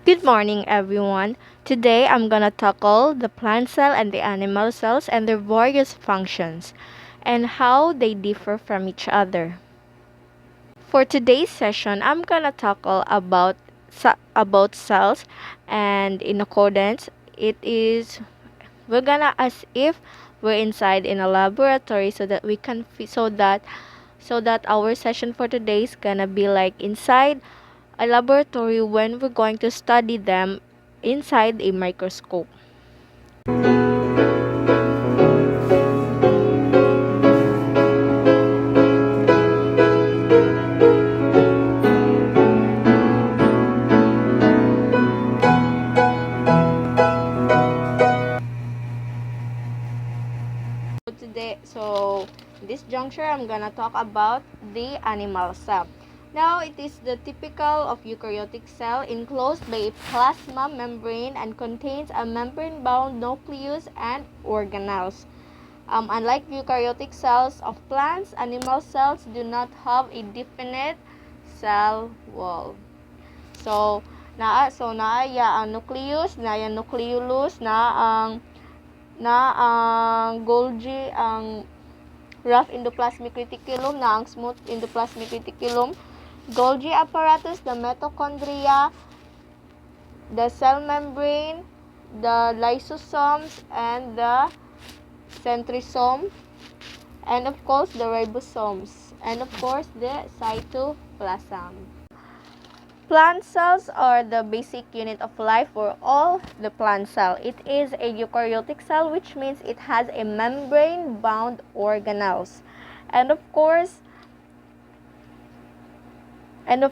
Good morning, everyone. Today I'm gonna tackle the plant cell and the animal cells and their various functions and how they differ from each other. For today's session, I'm gonna tackle about cells, and in accordance, it is we're gonna as if we're inside in a laboratory so that we can so that our session for today is gonna be like inside a laboratory when we're going to study them inside a microscope. So this juncture, I'm gonna talk about the animal cell. Now, it is the typical of eukaryotic cell enclosed by a plasma membrane and contains a membrane-bound nucleus and organelles. Unlike eukaryotic cells of plants, animal cells do not have a definite cell wall. So, naaya ang nucleus, naaya nucleolus, ang Golgi, ang rough endoplasmic reticulum, na ang smooth endoplasmic reticulum, Golgi apparatus, the mitochondria, the cell membrane, the lysosomes, and the centrosome, and of course the ribosomes, and of course the cytoplasm. Plant cells are the basic unit of life for all the plant cell. It is a eukaryotic cell, which means it has a membrane-bound organelles. And of course, it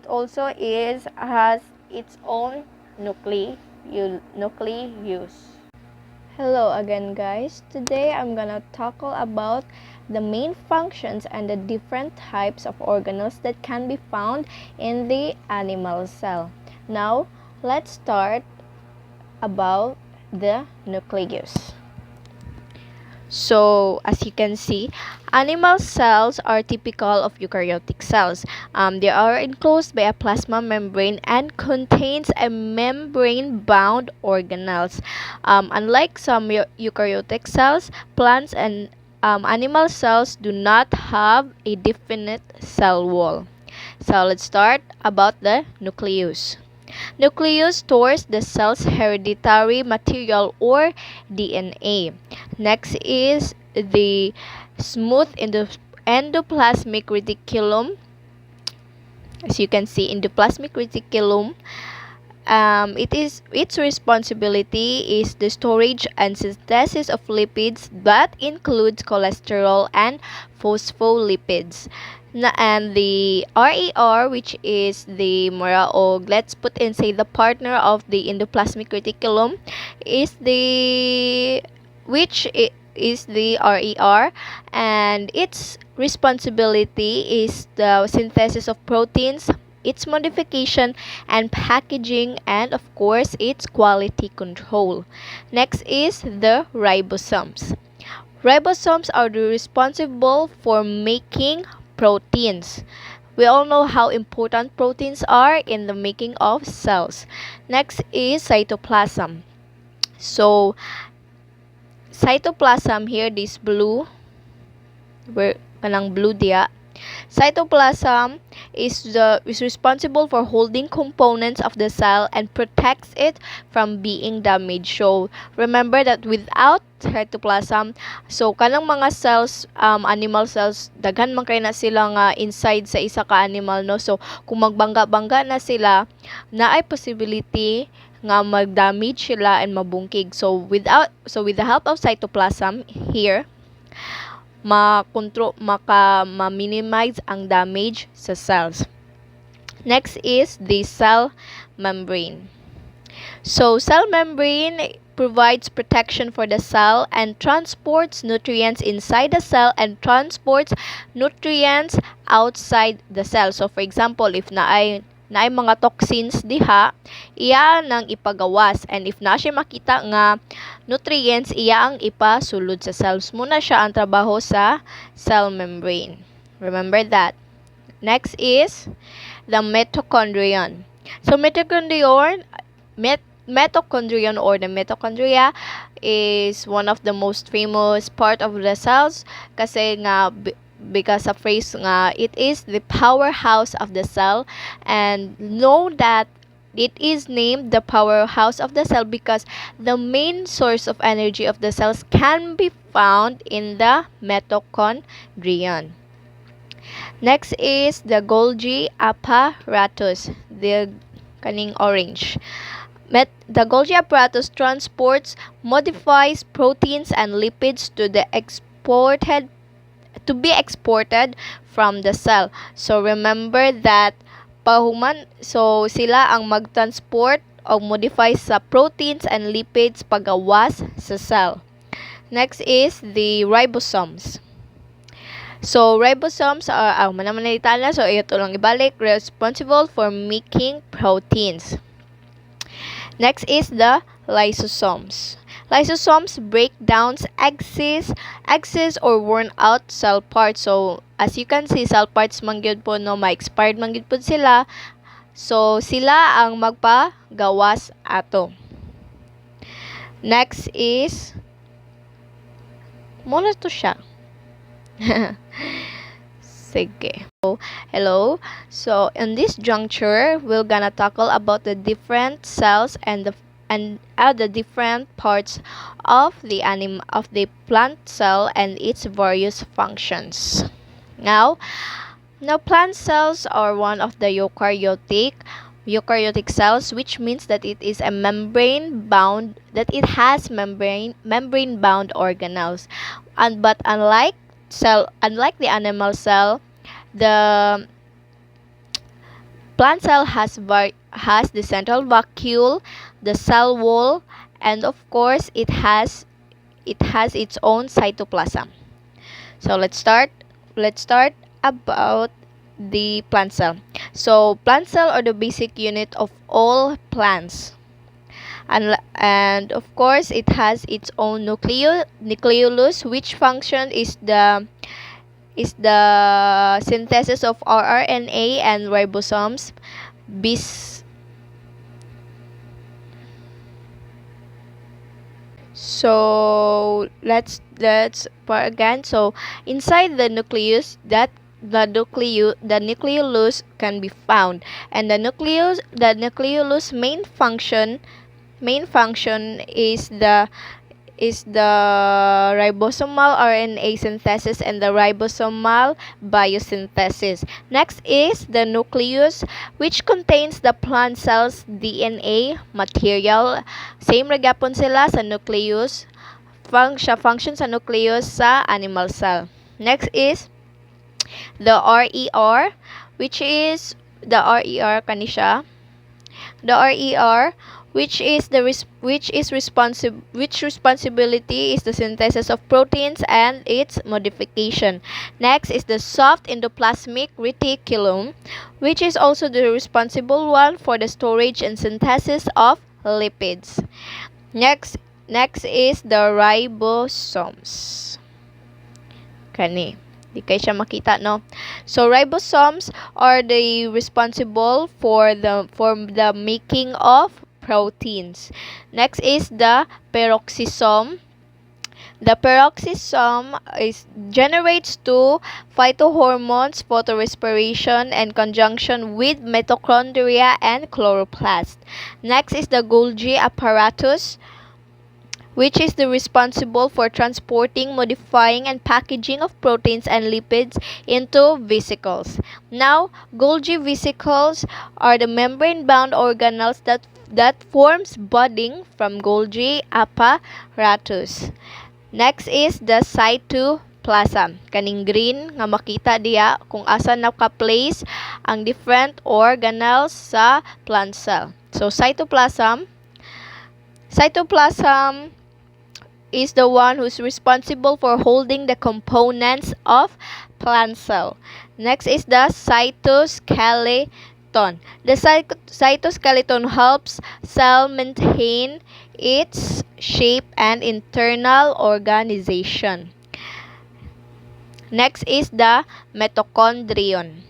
also has its own nucleus. Hello again, guys. Today I'm gonna tackle about the main functions and the different types of organelles that can be found in the animal cell. Now, let's start about the nucleus. So, as you can see, animal cells are typical of eukaryotic cells. They are enclosed by a plasma membrane and contains a membrane-bound organelles. Unlike some eukaryotic cells, plants and animal cells do not have a definite cell wall. So, let's start about the nucleus. Nucleus stores the cell's hereditary material or DNA. Next is the smooth endoplasmic reticulum. As you can see, endoplasmic reticulum, its responsibility is the storage and synthesis of lipids that includes cholesterol and phospholipids. And the RER, which is the let's put in say the partner of the endoplasmic reticulum, is the RER, and its responsibility is the synthesis of proteins, its modification and packaging, and of course its quality control. Next is the ribosomes. Ribosomes are responsible for making proteins. We all know how important proteins are in the making of cells. Next is cytoplasm. So, cytoplasm here, this blue, kanang blue dia. Cytoplasm is responsible for holding components of the cell and protects it from being damaged. So remember that without cytoplasm, so kanang mga cells, animal cells, daghan man kay na sila nga inside sa isa ka animal, no? So kung magbangga-bangga na sila, naay possibility nga mag-damage sila and mabungkig. So with the help of cytoplasm here, ma-minimize ang damage sa cells. Next is the cell membrane. So, cell membrane provides protection for the cell and transports nutrients inside the cell and transports nutrients outside the cell. So, for example, if naay mga toxins diha, iya nang ipagawas, and if na siya makita nga nutrients, iya ang ipasulod sa cells. Muna siya ang trabaho sa cell membrane. Remember that. Next is the mitochondrion. So mitochondrion or the mitochondria is one of the most famous part of the cells kasi nga because of phrase nga it is the powerhouse of the cell, and know that it is named the powerhouse of the cell because the main source of energy of the cells can be found in the mitochondrion. Next is the Golgi apparatus, the kaning orange. The Golgi apparatus transports, modifies proteins and lipids to be exported from the cell. So remember that sila ang magtransport o modify sa proteins and lipids pagawas sa cell. Next is the ribosomes. So, ribosomes are, manamanalita na, so ito lang ibalik, responsible for making proteins. Next is the lysosomes. Lysosomes break down excess or worn out cell parts. So, as you can see, cell parts man gyud po no, ma-expired man gyud po sila. So, sila ang magpagawas ato. Next is muna to siya. Sige. So, hello. So, in this juncture, we're gonna tackle about the different cells and the different parts of the plant cell and its various functions. Now, plant cells are one of the eukaryotic cells, which means that it has membrane bound organelles. But unlike the animal cell, the plant cell has the central vacuole, the cell wall, and of course it has its own cytoplasm. So let's start about the plant cell. So plant cell are the basic unit of all plants. And of course it has its own nucleolus, which function is the synthesis of rRNA and ribosomes. So let's part again. So inside the nucleus, the nucleolus can be found, and the nucleolus main function is the ribosomal RNA synthesis and the ribosomal biosynthesis. Next is the nucleus, which contains the plant cell's DNA material. Same ra gyapon sila sa nucleus. Function sa nucleus sa animal cell. Next is the RER, which is the RER kanisha. The RER, which responsibility is the synthesis of proteins and its modification. Next is the soft endoplasmic reticulum, which is also the responsible one for the storage and synthesis of lipids. Next is the ribosomes. Kani. Di kayo siya makita, no? So, ribosomes are the responsible for the making of proteins. Next is the peroxisome. The peroxisome generates two phytohormones, photorespiration, and conjunction with mitochondria and chloroplast. Next is the Golgi apparatus, which is the responsible for transporting, modifying, and packaging of proteins and lipids into vesicles. Now, Golgi vesicles are the membrane-bound organelles that forms budding from Golgi apparatus. Next is the cytoplasm. Kaning green nga makita diya kung asa naka-place ang different organelles sa plant cell. So, cytoplasm is the one who's responsible for holding the components of plant cell. Next is the cytoskeleton. The cytoskeleton helps cell maintain its shape and internal organization. Next is the mitochondrion.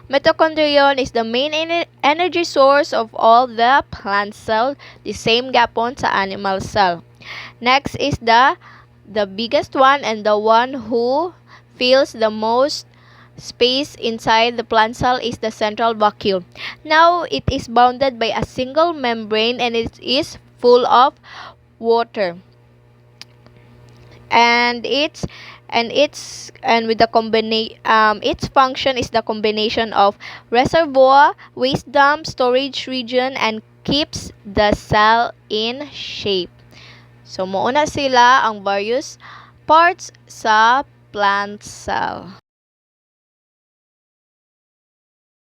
Mitochondrion is the main energy source of all the plant cell, the same gapon sa animal cell. Next is the biggest one and the one who fills the most space inside the plant cell is the central vacuole. Now it is bounded by a single membrane and it is full of water. And with the its function is the combination of reservoir, waste dump, storage region, and keeps the cell in shape. So, mauna sila ang various parts sa plant cell.